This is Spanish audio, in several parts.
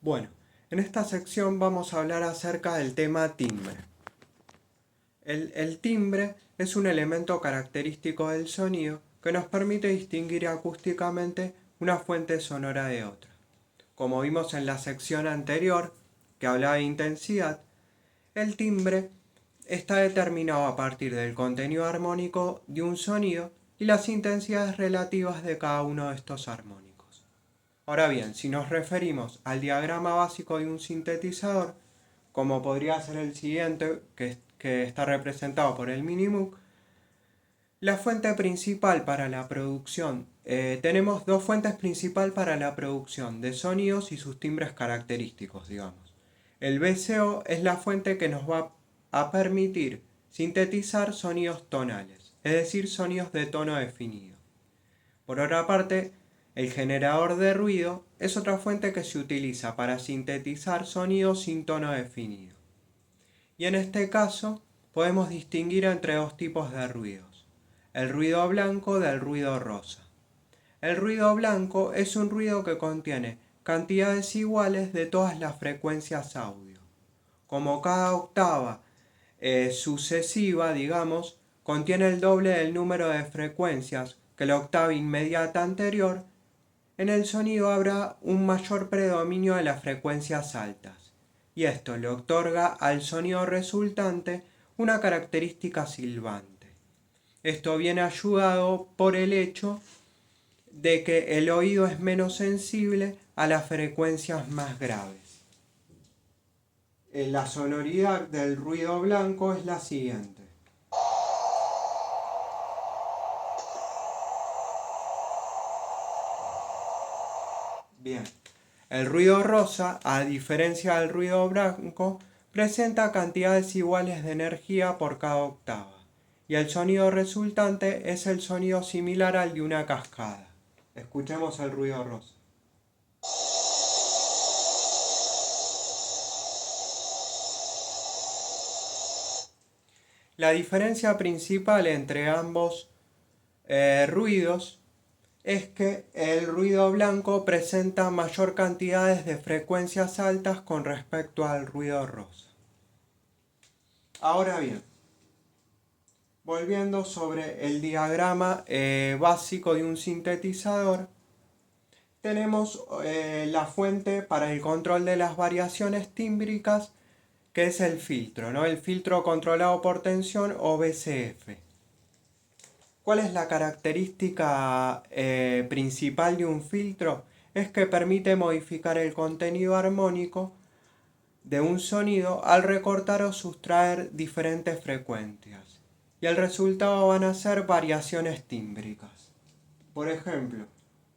Bueno, en esta sección vamos a hablar acerca del tema timbre. El timbre es un elemento característico del sonido que nos permite distinguir acústicamente una fuente sonora de otra. Como vimos en la sección anterior, que hablaba de intensidad, el timbre está determinado a partir del contenido armónico de un sonido y las intensidades relativas de cada uno de estos armónicos. Ahora bien, si nos referimos al diagrama básico de un sintetizador, como podría ser el siguiente, que está representado por el Minimoog, la fuente principal para la producción, tenemos dos fuentes principales para la producción de sonidos y sus timbres característicos, digamos. El VCO es la fuente que nos va a permitir sintetizar sonidos tonales, es decir, sonidos de tono definido. Por otra parte, el generador de ruido es otra fuente que se utiliza para sintetizar sonidos sin tono definido. Y en este caso podemos distinguir entre dos tipos de ruidos, el ruido blanco del ruido rosa. El ruido blanco es un ruido que contiene cantidades iguales de todas las frecuencias audio. Como cada octava sucesiva, digamos, contiene el doble del número de frecuencias que la octava inmediata anterior, en el sonido habrá un mayor predominio de las frecuencias altas, y esto le otorga al sonido resultante una característica silbante. Esto viene ayudado por el hecho de que el oído es menos sensible a las frecuencias más graves. La sonoridad del ruido blanco es la siguiente. Bien, el ruido rosa, a diferencia del ruido blanco, presenta cantidades iguales de energía por cada octava, y el sonido resultante es el sonido similar al de una cascada. Escuchemos el ruido rosa. La diferencia principal entre ambos ruidos es que el ruido blanco presenta mayor cantidades de frecuencias altas con respecto al ruido rosa. Ahora bien, volviendo sobre el diagrama básico de un sintetizador, tenemos la fuente para el control de las variaciones tímbricas, que es el filtro, ¿no? El filtro controlado por tensión o VCF. ¿Cuál es la característica principal de un filtro? Es que permite modificar el contenido armónico de un sonido al recortar o sustraer diferentes frecuencias. Y el resultado van a ser variaciones tímbricas. Por ejemplo,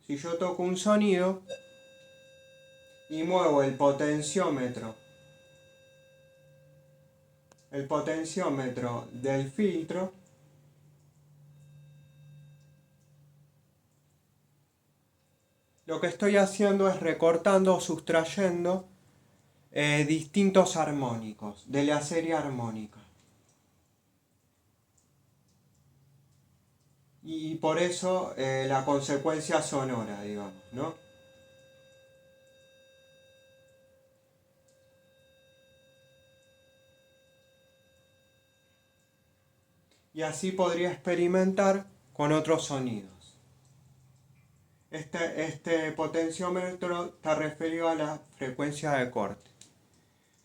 si yo toco un sonido y muevo el potenciómetro del filtro, lo que estoy haciendo es recortando o sustrayendo distintos armónicos de la serie armónica. Y por eso la consecuencia sonora, digamos, ¿no? Y así podría experimentar con otros sonidos. Este potenciómetro está referido a la frecuencia de corte.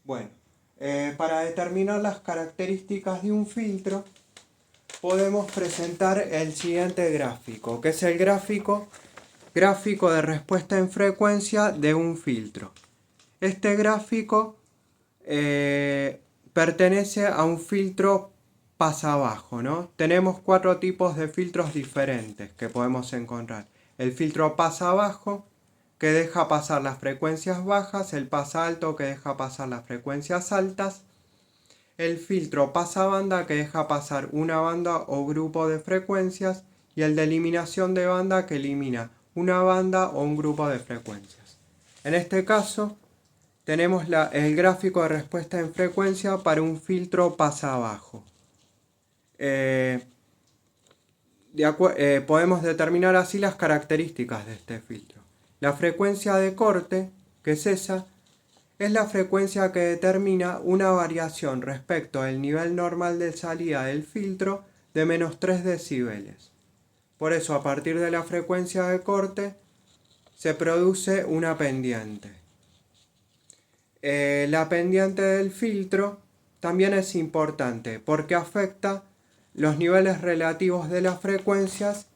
Bueno, para determinar las características de un filtro, podemos presentar el siguiente gráfico, que es el gráfico de respuesta en frecuencia de un filtro. Este gráfico pertenece a un filtro pasabajo, ¿no? Tenemos 4 tipos de filtros diferentes que podemos encontrar. El filtro pasabajo, que deja pasar las frecuencias bajas, el pasalto, que deja pasar las frecuencias altas, el filtro pasabanda, que deja pasar una banda o grupo de frecuencias, y el de eliminación de banda, que elimina una banda o un grupo de frecuencias. En este caso, tenemos el gráfico de respuesta en frecuencia para un filtro pasabajo. Podemos determinar así las características de este filtro. La frecuencia de corte, que es esa, es la frecuencia que determina una variación respecto al nivel normal de salida del filtro de menos 3 decibeles. Por eso, a partir de la frecuencia de corte, se produce una pendiente. La pendiente del filtro también es importante porque afecta los niveles relativos de las frecuencias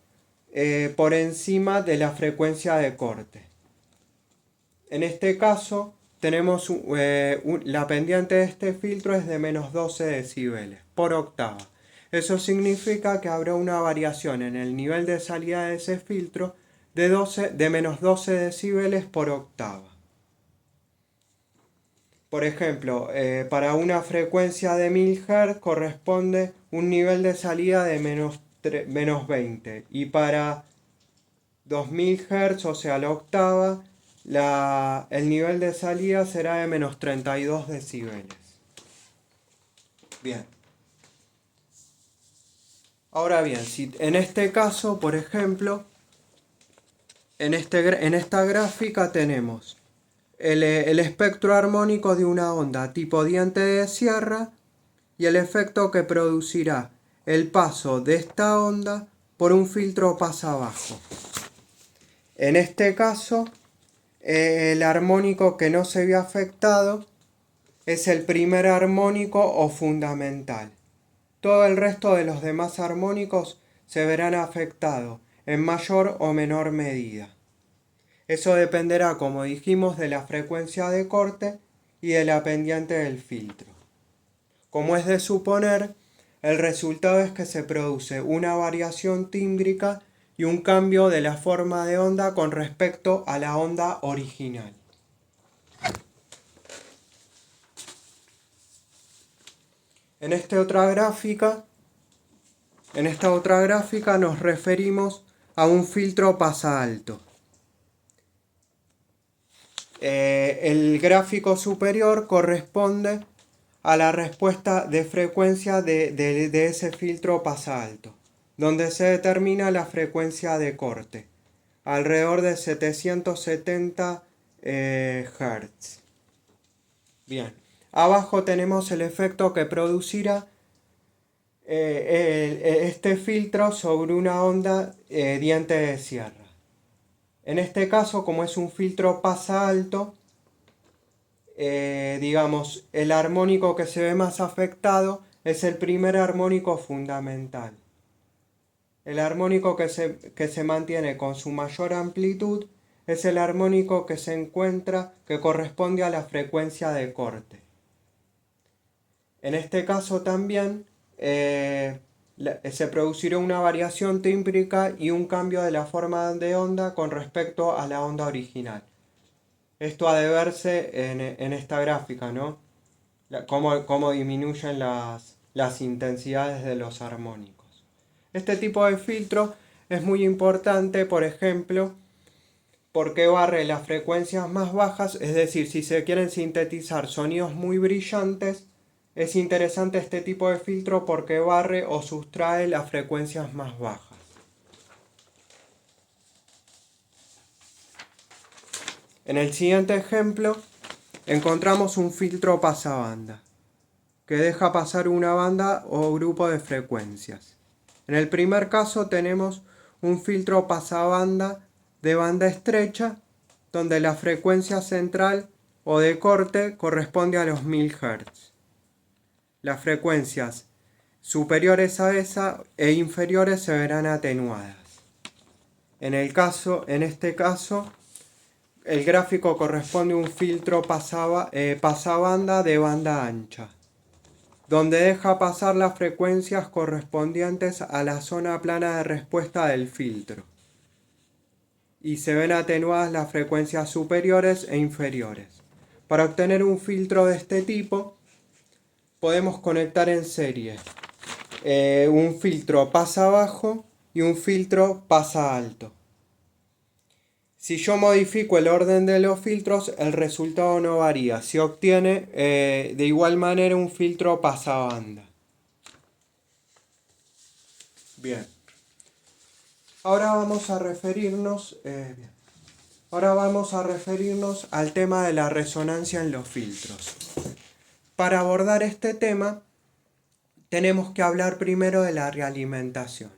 por encima de la frecuencia de corte. En este caso, tenemos la pendiente de este filtro es de menos 12 decibeles por octava. Eso significa que habrá una variación en el nivel de salida de ese filtro de menos 12 decibeles por octava. Por ejemplo, para una frecuencia de 1000 Hz corresponde un nivel de salida de menos 20. Y para 2000 Hz, o sea la octava, el nivel de salida será de menos 32 decibeles. Bien. Ahora bien, si en este caso, por ejemplo, en esta gráfica tenemos el espectro armónico de una onda tipo diente de sierra y el efecto que producirá el paso de esta onda por un filtro pasa abajo. En este caso, el armónico que no se ve afectado es el primer armónico o fundamental. Todo el resto de los demás armónicos se verán afectados en mayor o menor medida. Eso dependerá, como dijimos, de la frecuencia de corte y de la pendiente del filtro. Como es de suponer, el resultado es que se produce una variación tímbrica y un cambio de la forma de onda con respecto a la onda original. En esta otra gráfica nos referimos a un filtro pasa alto. El gráfico superior corresponde a la respuesta de frecuencia de ese filtro pasa alto, donde se determina la frecuencia de corte, alrededor de 770 Hz. Bien, abajo tenemos el efecto que producirá este filtro sobre una onda diente de sierra. En este caso, como es un filtro pasa alto, digamos, el armónico que se ve más afectado es el primer armónico fundamental. El armónico que se mantiene con su mayor amplitud es el armónico que se encuentra, que corresponde a la frecuencia de corte. En este caso también se producirá una variación tímbrica y un cambio de la forma de onda con respecto a la onda original. Esto ha de verse en esta gráfica, ¿no? Cómo disminuyen las intensidades de los armónicos. Este tipo de filtro es muy importante, por ejemplo, porque barre las frecuencias más bajas, es decir, si se quieren sintetizar sonidos muy brillantes, es interesante este tipo de filtro porque barre o sustrae las frecuencias más bajas. En el siguiente ejemplo encontramos un filtro pasabanda que deja pasar una banda o grupo de frecuencias. En el primer caso tenemos un filtro pasabanda de banda estrecha donde la frecuencia central o de corte corresponde a los 1000 Hz. Las frecuencias superiores a esa e inferiores se verán atenuadas. En este caso, el gráfico corresponde a un filtro pasabanda de banda ancha, donde deja pasar las frecuencias correspondientes a la zona plana de respuesta del filtro, y se ven atenuadas las frecuencias superiores e inferiores. Para obtener un filtro de este tipo, podemos conectar en serie un filtro pasa bajo y un filtro pasa alto. Si yo modifico el orden de los filtros, el resultado no varía. Se obtiene de igual manera un filtro pasabanda. Bien. Ahora vamos a referirnos Ahora vamos a referirnos al tema de la resonancia en los filtros. Para abordar este tema, tenemos que hablar primero de la realimentación.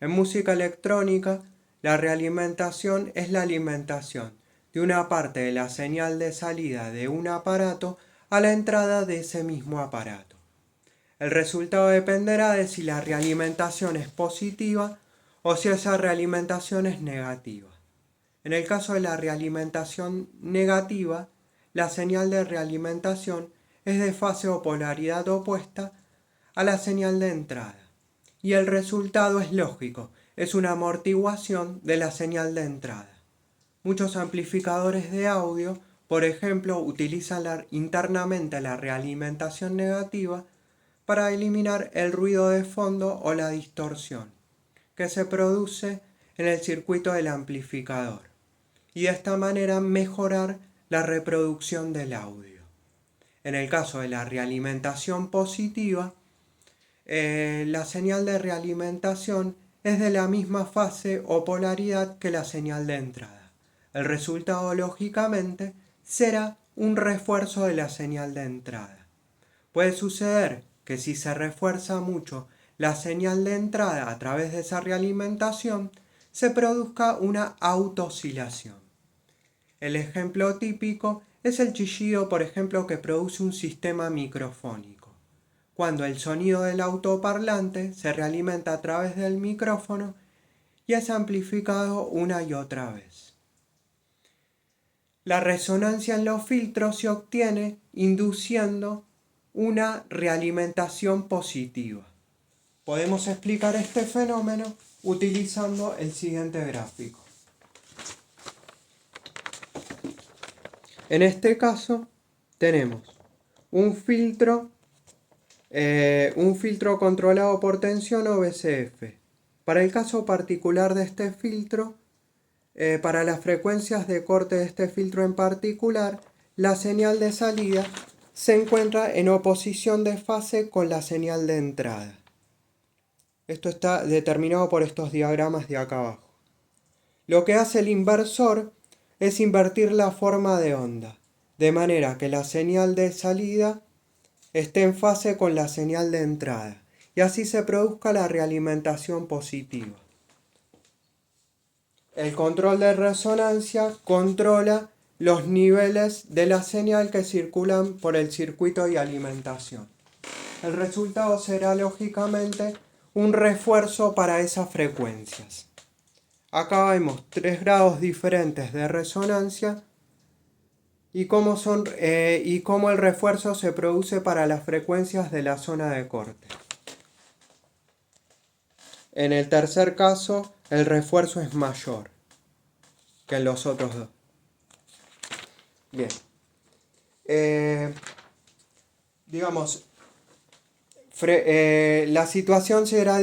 En música electrónica, la realimentación es la alimentación de una parte de la señal de salida de un aparato a la entrada de ese mismo aparato. El resultado dependerá de si la realimentación es positiva o si esa realimentación es negativa. En el caso de la realimentación negativa, la señal de realimentación es de fase o polaridad opuesta a la señal de entrada. Y el resultado es lógico, es una amortiguación de la señal de entrada. Muchos amplificadores de audio, por ejemplo, utilizan internamente la realimentación negativa para eliminar el ruido de fondo o la distorsión que se produce en el circuito del amplificador y de esta manera mejorar la reproducción del audio. En el caso de la realimentación positiva, la señal de realimentación es de la misma fase o polaridad que la señal de entrada. El resultado, lógicamente, será un refuerzo de la señal de entrada. Puede suceder que si se refuerza mucho la señal de entrada a través de esa realimentación, se produzca una autooscilación. El ejemplo típico es el chillido, por ejemplo, que produce un sistema microfónico. Cuando el sonido del autoparlante se realimenta a través del micrófono y es amplificado una y otra vez. La resonancia en los filtros se obtiene induciendo una realimentación positiva. Podemos explicar este fenómeno utilizando el siguiente gráfico. En este caso tenemos un filtro controlado por tensión o VCF. Para el caso particular de este filtro, para las frecuencias de corte de este filtro en particular, la señal de salida se encuentra en oposición de fase con la señal de entrada. Esto está determinado por estos diagramas de acá abajo. Lo que hace el inversor es invertir la forma de onda, de manera que la señal de salida esté en fase con la señal de entrada, y así se produzca la realimentación positiva. El control de resonancia controla los niveles de la señal que circulan por el circuito de alimentación. El resultado será lógicamente un refuerzo para esas frecuencias. Acá vemos 3 grados diferentes de resonancia y cómo el refuerzo se produce para las frecuencias de la zona de corte. En el tercer caso, el refuerzo es mayor que en los otros dos. Bien. La situación será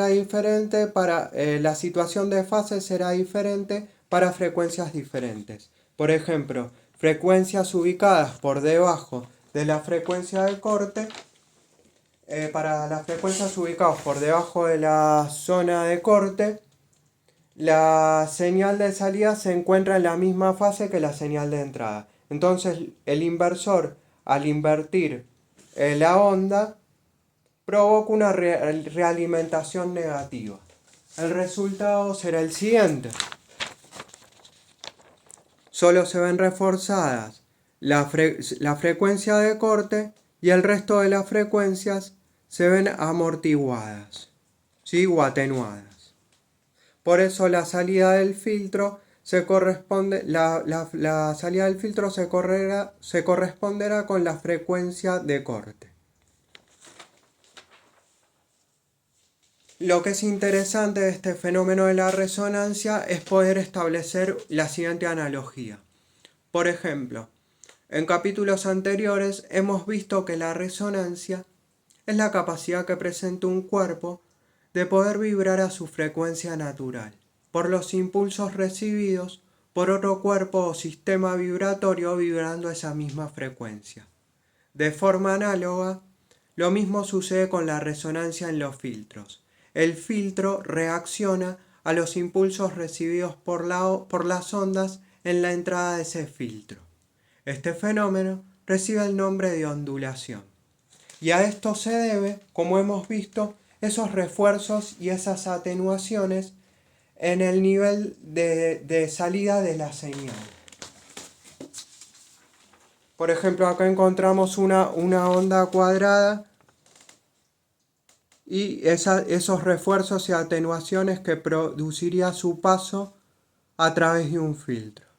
diferente para la situación de fase será diferente para frecuencias diferentes. Por ejemplo, frecuencias ubicadas por debajo de la frecuencia de corte, para las frecuencias ubicadas por debajo de la zona de corte, la señal de salida se encuentra en la misma fase que la señal de entrada. Entonces el inversor, al invertir la onda, provoca una realimentación negativa. El resultado será el siguiente. Solo se ven reforzadas la frecuencia de corte y el resto de las frecuencias se ven amortiguadas, ¿sí? O atenuadas. Por eso la salida del filtro se corresponderá con la frecuencia de corte. Lo que es interesante de este fenómeno de la resonancia es poder establecer la siguiente analogía. Por ejemplo, en capítulos anteriores hemos visto que la resonancia es la capacidad que presenta un cuerpo de poder vibrar a su frecuencia natural, por los impulsos recibidos por otro cuerpo o sistema vibratorio vibrando a esa misma frecuencia. De forma análoga, lo mismo sucede con la resonancia en los filtros. El filtro reacciona a los impulsos recibidos por las ondas en la entrada de ese filtro. Este fenómeno recibe el nombre de ondulación. Y a esto se debe, como hemos visto, esos refuerzos y esas atenuaciones en el nivel de salida de la señal. Por ejemplo, acá encontramos una onda cuadrada y esos refuerzos y atenuaciones que produciría su paso a través de un filtro.